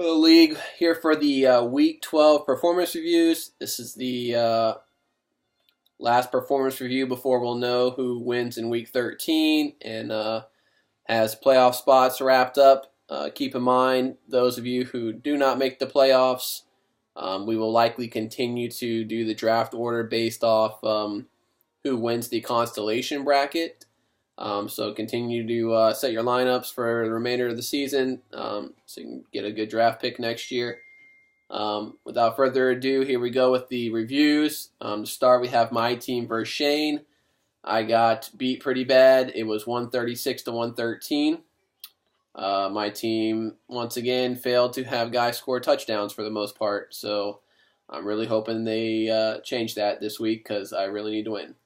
Hello, League. Here for the Week 12 performance reviews. This is the last performance review before we'll know who wins in Week 13 and has playoff spots wrapped up. Keep in mind, those of you who do not make the playoffs, we will likely continue to do the draft order based off who wins the constellation bracket. So continue to set your lineups for the remainder of the season so you can get a good draft pick next year. Without further ado, here we go with the reviews. To start, we have my team versus Shane. I got beat pretty bad. It was 136 to 113. My team, once again, failed to have guys score touchdowns for the most part. So I'm really hoping they change that this week because I really need to win.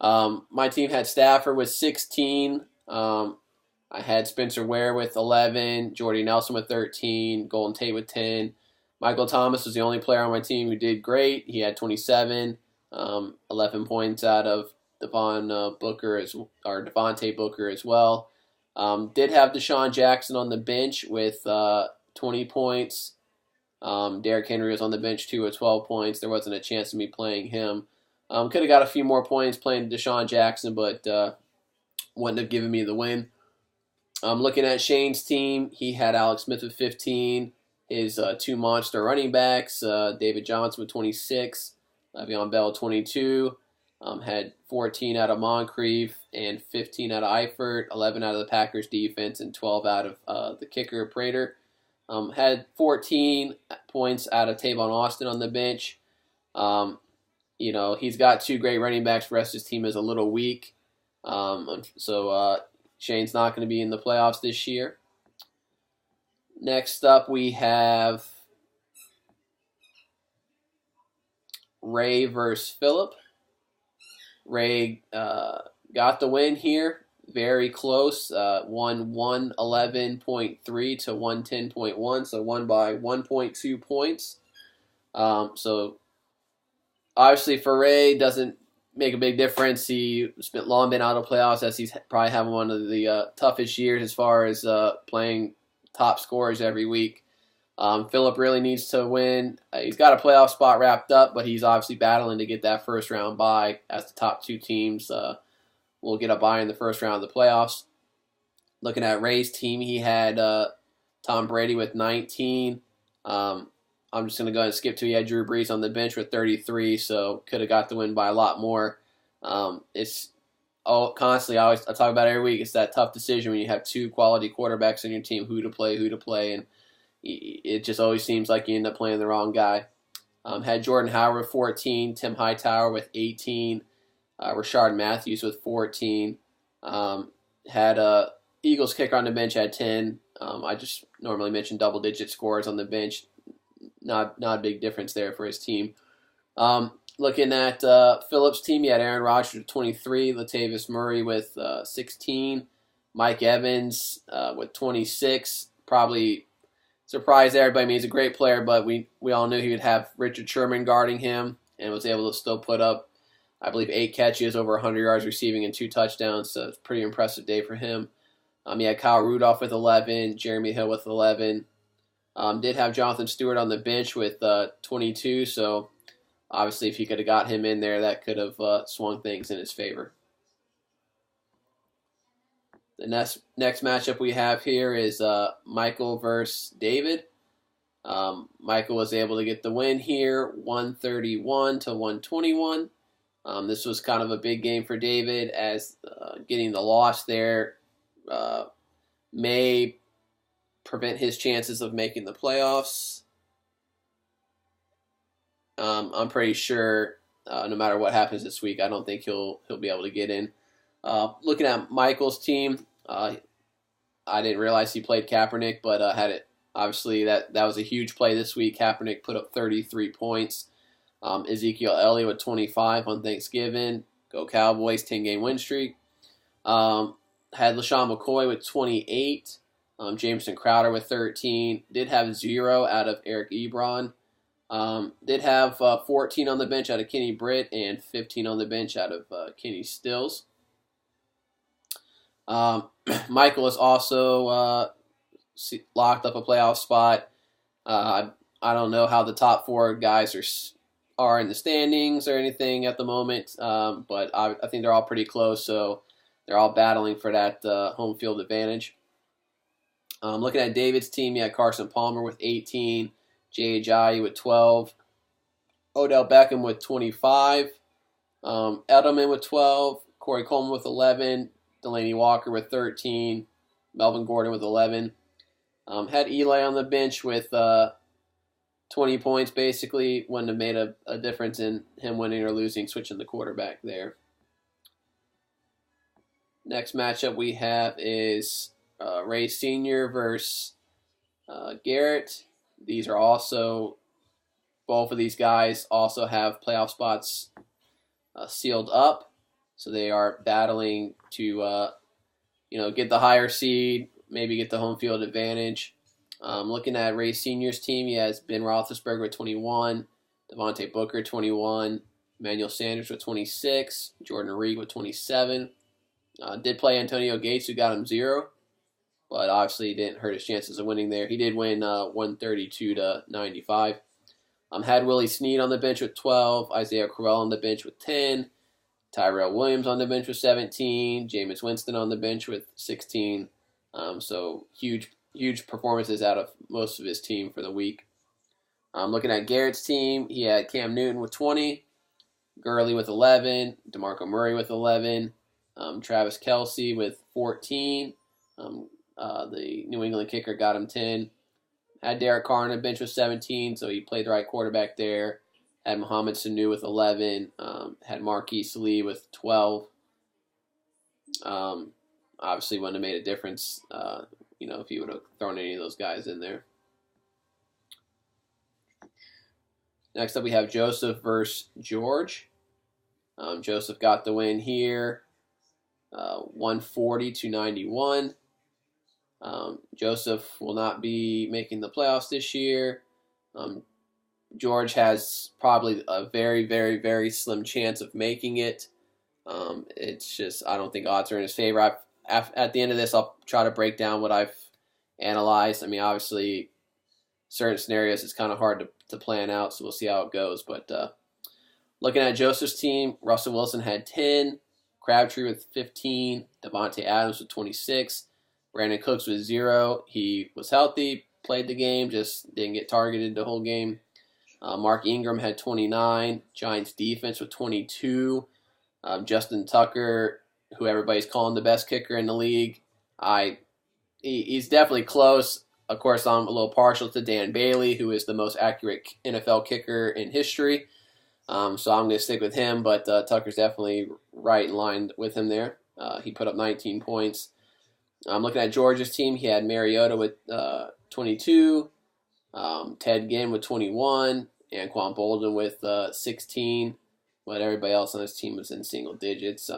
My team had Stafford with 16. I had Spencer Ware with 11, Jordy Nelson with 13, Golden Tate with 10. Michael Thomas was the only player on my team who did great. He had 27, 11 points out of Devontae Booker as well. Did have Deshaun Jackson on the bench with 20 points. Derrick Henry was on the bench too with 12 points. There wasn't a chance of me playing him. Could have got a few more points playing Deshaun Jackson, but wouldn't have given me the win. Looking at Shane's team, he had Alex Smith with 15. His two monster running backs, David Johnson with 26, Le'Veon Bell 22. Had 14 out of Moncrief and 15 out of Eifert, 11 out of the Packers defense, and 12 out of the kicker, Prater. Had 14 points out of Tavon Austin on the bench. He's got two great running backs. The rest of his team is a little weak. So Shane's not going to be in the playoffs this year. Next up, we have Ray versus Phillip. Ray got the win here. Very close. Won 111.3 to 110.1, so won by 1.2 points. So obviously for Ray, doesn't make a big difference. He spent long been out of playoffs as he's probably having one of the toughest years as far as playing top scorers every week. Phillip really needs to win. He's got a playoff spot wrapped up, but he's obviously battling to get that first round bye as the top two teams will get a bye in the first round of the playoffs. Looking at Ray's team, he had Tom Brady with 19. I'm just going to go ahead and skip to he had Drew Brees on the bench with 33, so could have got the win by a lot more. It's constantly, I talk about it every week, it's that tough decision when you have two quality quarterbacks on your team, who to play, and it just always seems like you end up playing the wrong guy. Had Jordan Howard with 14, Tim Hightower with 18, Rashard Matthews with 14. Had Eagles kicker on the bench had 10. I just normally mention double-digit scores on the bench. Not a big difference there for his team. Looking at Phillips' team, he had Aaron Rodgers with 23, Latavius Murray with 16, Mike Evans with 26. Probably surprised everybody. I mean, he's a great player, but we all knew he would have Richard Sherman guarding him and was able to still put up, I believe, 8 catches, over 100 yards receiving, and 2 touchdowns. So it's a pretty impressive day for him. He had Kyle Rudolph with 11, Jeremy Hill with 11. Did have Jonathan Stewart on the bench with 22, so obviously if he could have got him in there, that could have swung things in his favor. The next matchup we have here is Michael versus David. Michael was able to get the win here, 131 to 121. This was kind of a big game for David, as getting the loss there may prevent his chances of making the playoffs. I'm pretty sure no matter what happens this week, I don't think he'll be able to get in. Looking at Michael's team, I didn't realize he played Kaepernick, but had it. Obviously, that was a huge play this week. Kaepernick put up 33 points. Ezekiel Elliott with 25 on Thanksgiving. Go Cowboys, 10-game win streak. Had LaShawn McCoy with 28. Jameson Crowder with 13. Did have 0 out of Eric Ebron. Did have 14 on the bench out of Kenny Britt and 15 on the bench out of Kenny Stills. Michael is also locked up a playoff spot. I don't know how the top four guys are in the standings or anything at the moment, but I think they're all pretty close, so they're all battling for that home field advantage. Looking at David's team, you had Carson Palmer with 18, Jay Ajayi with 12, Odell Beckham with 25, Edelman with 12, Corey Coleman with 11, Delaney Walker with 13, Melvin Gordon with 11. Had Eli on the bench with 20 points, basically. Wouldn't have made a difference in him winning or losing, switching the quarterback there. Next matchup we have is Ray Sr. versus Garrett. These are also, both of these guys also have playoff spots sealed up. So they are battling to, get the higher seed, maybe get the home field advantage. Looking at Ray Sr.'s team, he has Ben Roethlisberger with 21, Devontae Booker 21, Emmanuel Sanders with 26, Jordan Reed with 27. Did play Antonio Gates, who got him 0, but obviously didn't hurt his chances of winning there. He did win 132-95. Had Willie Snead on the bench with 12, Isaiah Crowell on the bench with 10, Tyrell Williams on the bench with 17, Jameis Winston on the bench with 16. So huge performances out of most of his team for the week. Looking at Garrett's team, he had Cam Newton with 20, Gurley with 11, DeMarco Murray with 11, Travis Kelce with 14. The New England kicker got him 10. Had Derek Carr on the bench with 17, so he played the right quarterback there. Had Mohamed Sanu with 11. Had Marquise Lee with 12. Obviously wouldn't have made a difference, if he would have thrown any of those guys in there. Next up, we have Joseph versus George. Joseph got the win here, 140-91. Joseph will not be making the playoffs this year. George has probably a very, very, very slim chance of making it. It's just, I don't think odds are in his favor. At the end of this, I'll try to break down what I've analyzed. I mean, obviously, certain scenarios it's kind of hard to plan out, so we'll see how it goes. But looking at Joseph's team, Russell Wilson had 10, Crabtree with 15, Devontae Adams with 26, Brandon Cooks with 0. He was healthy, played the game, just didn't get targeted the whole game. Mark Ingram had 29, Giants defense with 22, Justin Tucker, who everybody's calling the best kicker in the league. He's definitely close. Of course, I'm a little partial to Dan Bailey, who is the most accurate NFL kicker in history. So I'm going to stick with him, but Tucker's definitely right in line with him there. He put up 19 points. Looking at Georgia's team, he had Mariota with 22, Ted Ginn with 21, Anquan Bolden with 16, but everybody else on his team was in single digits.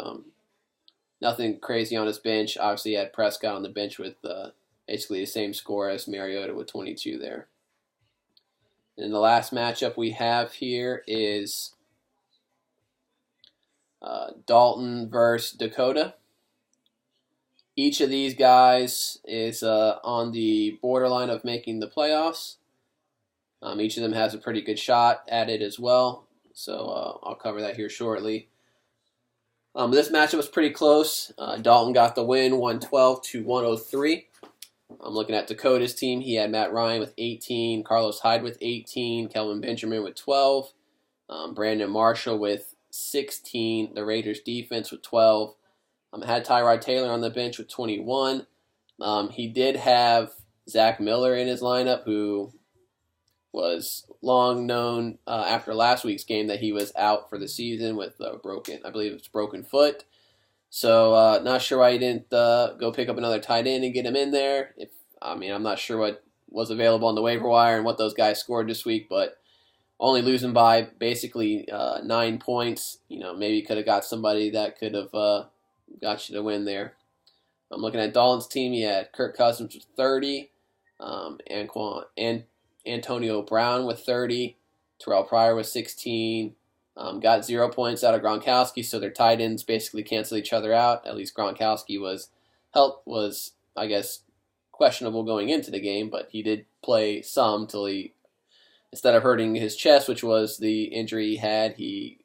Nothing crazy on his bench. Obviously, he had Prescott on the bench with basically the same score as Mariota with 22 there. And the last matchup we have here is Dalton versus Dakota. Each of these guys is on the borderline of making the playoffs. Each of them has a pretty good shot at it as well. So I'll cover that here shortly. This matchup was pretty close. Dalton got the win, 112-103. I'm looking at Dakota's team. He had Matt Ryan with 18, Carlos Hyde with 18, Kelvin Benjamin with 12, Brandon Marshall with 16, the Raiders defense with 12. Had Tyrod Taylor on the bench with 21. He did have Zach Miller in his lineup, who was long known after last week's game that he was out for the season with a broken foot. So not sure why he didn't go pick up another tight end and get him in there. I'm not sure what was available on the waiver wire and what those guys scored this week, but only losing by basically 9 points. Maybe you could have got somebody that could have got you to win there. I'm looking at Dalton's team. He had Kirk Cousins with 30, Antonio Brown with 30, Terrell Pryor with 16. Got 0 points out of Gronkowski, so their tight ends basically cancel each other out. At least Gronkowski was questionable going into the game, but he did play some till he, instead of hurting his chest, which was the injury he had, he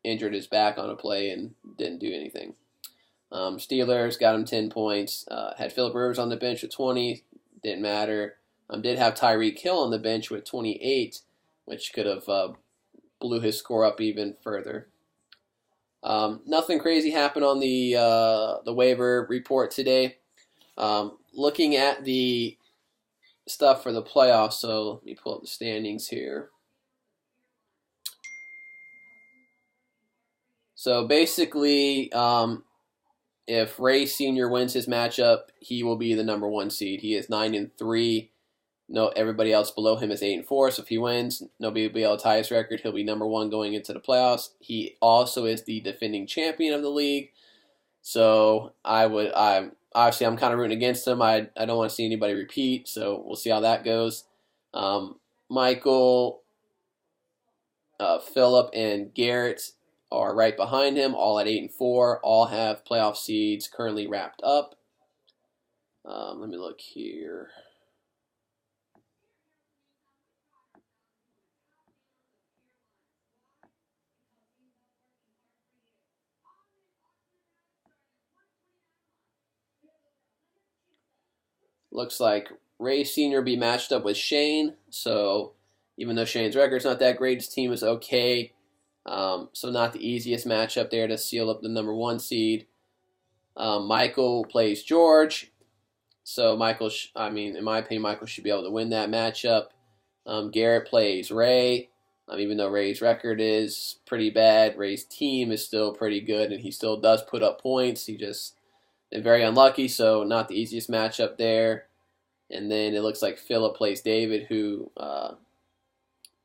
injured his back on a play and didn't do anything. Steelers got him 10 points. Had Philip Rivers on the bench with 20. Didn't matter. Did have Tyreek Hill on the bench with 28, which could have blew his score up even further. Nothing crazy happened on the waiver report today. Looking at the stuff for the playoffs, so let me pull up the standings here. So basically, if Ray Sr. wins his matchup, he will be the number 1 seed. He is 9-3. No, everybody else below him is 8-4. So if he wins, nobody will be able to tie his record. He'll be number 1 going into the playoffs. He also is the defending champion of the league. So obviously I'm kind of rooting against him. I don't want to see anybody repeat. So we'll see how that goes. Michael, Philip, and Garrett are right behind him, all at 8-4. All have playoff seeds currently wrapped up. Let me look here. Looks like Ray Sr. be matched up with Shane. So even though Shane's record's not that great, his team is okay. So not the easiest matchup there to seal up the number 1 seed. Michael plays George. So Michael, in my opinion, Michael should be able to win that matchup. Garrett plays Ray. Even though Ray's record is pretty bad, Ray's team is still pretty good, and he still does put up points. He just been very unlucky, so not the easiest matchup there. And then it looks like Philip plays David, who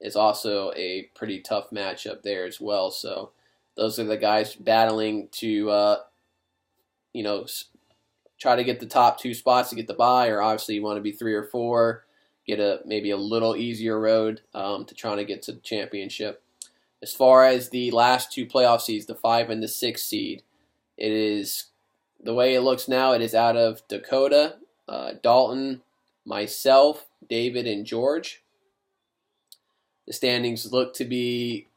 is also a pretty tough matchup there as well. So those are the guys battling to, try to get the top 2 spots to get the bye, or obviously you want to be 3 or 4, get maybe a little easier road to trying to get to the championship. As far as the last 2 playoff seeds, the 5 and the 6 seed, it is, the way it looks now, it is out of Dakota, Dalton, myself, David, and George. The standings look to be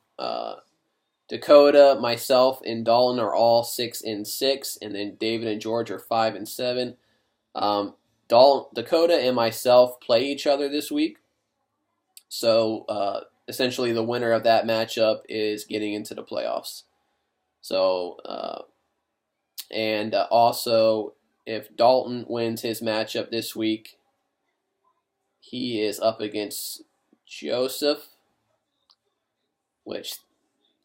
Dakota, myself, and Dalton are all 6-6, and then David and George are 5-7. Dakota and myself play each other this week, so essentially the winner of that matchup is getting into the playoffs. So, also, if Dalton wins his matchup this week, he is up against Joseph, which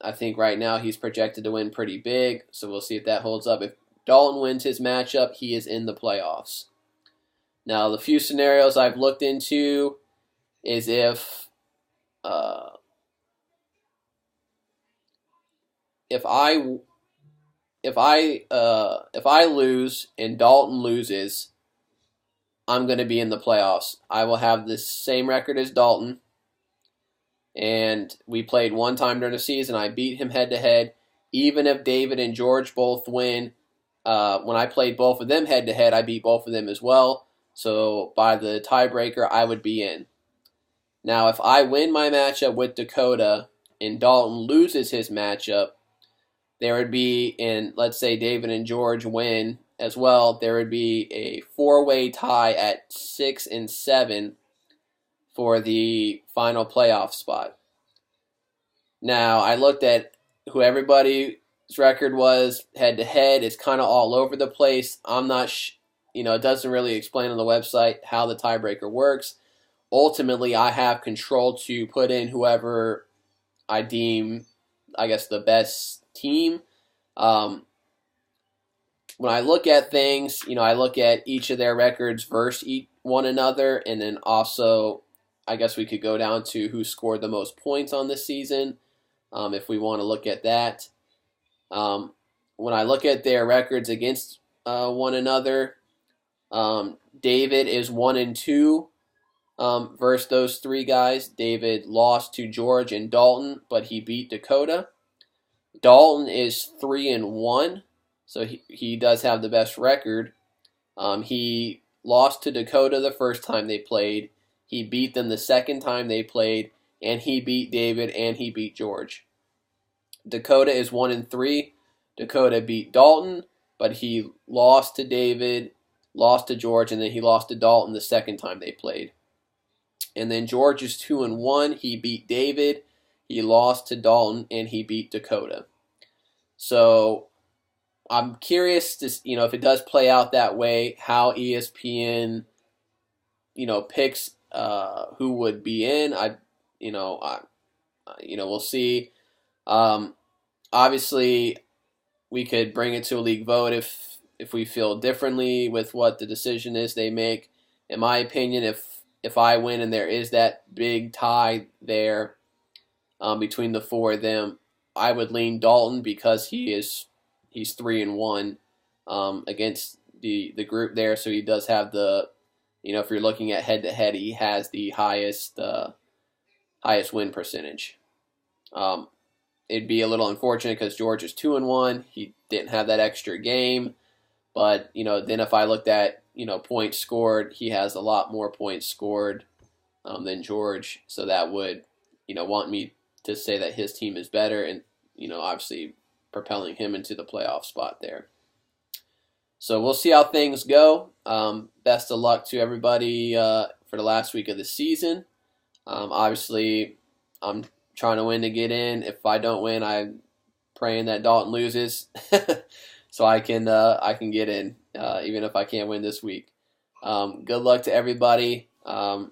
I think right now he's projected to win pretty big, so we'll see if that holds up. If Dalton wins his matchup, he is in the playoffs. Now, the few scenarios I've looked into is if I lose and Dalton loses, I'm going to be in the playoffs. I will have the same record as Dalton, and we played one time during the season. I beat him head-to-head. Even if David and George both win, when I played both of them head-to-head, I beat both of them as well. So by the tiebreaker, I would be in. Now, if I win my matchup with Dakota and Dalton loses his matchup, there would be, and let's say David and George win as well, there would be a 4-way tie at 6-7 for the final playoff spot. Now, I looked at who everybody's record was head-to-head. It's kind of all over the place. I'm not it doesn't really explain on the website how the tiebreaker works. Ultimately, I have control to put in whoever I deem, the best team. When I look at things, I look at each of their records versus one another, and then also, I guess we could go down to who scored the most points on this season, if we want to look at that. When I look at their records against one another, David is 1-2 versus those 3 guys. David lost to George and Dalton, but he beat Dakota. Dalton is 3-1, so he does have the best record. He lost to Dakota the first time they played. He beat them the second time they played, and he beat David and he beat George. Dakota is 1-3. Dakota beat Dalton, but he lost to David, lost to George, and then he lost to Dalton the second time they played. And then George is 2-1. He beat David, he lost to Dalton, and he beat Dakota. So I'm curious to, if it does play out that way, how ESPN, picks who would be in. We'll see. Obviously, we could bring it to a league vote if we feel differently with what the decision is they make. In my opinion, if I win and there is that big tie there between the four of them, I would lean Dalton because he's 3-1 against the group there, so he does have the, if you're looking at head to head, he has the highest win percentage. It'd be a little unfortunate because George is 2-1. He didn't have that extra game, but then if I looked at points scored, he has a lot more points scored than George, so that would want me to say that his team is better, and obviously propelling him into the playoff spot there. So we'll see how things go. Best of luck to everybody for the last week of the season. Obviously, I'm trying to win to get in. If I don't win, I'm praying that Dalton loses, so I can get in, even if I can't win this week. Good luck to everybody. Go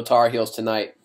Tar Heels tonight.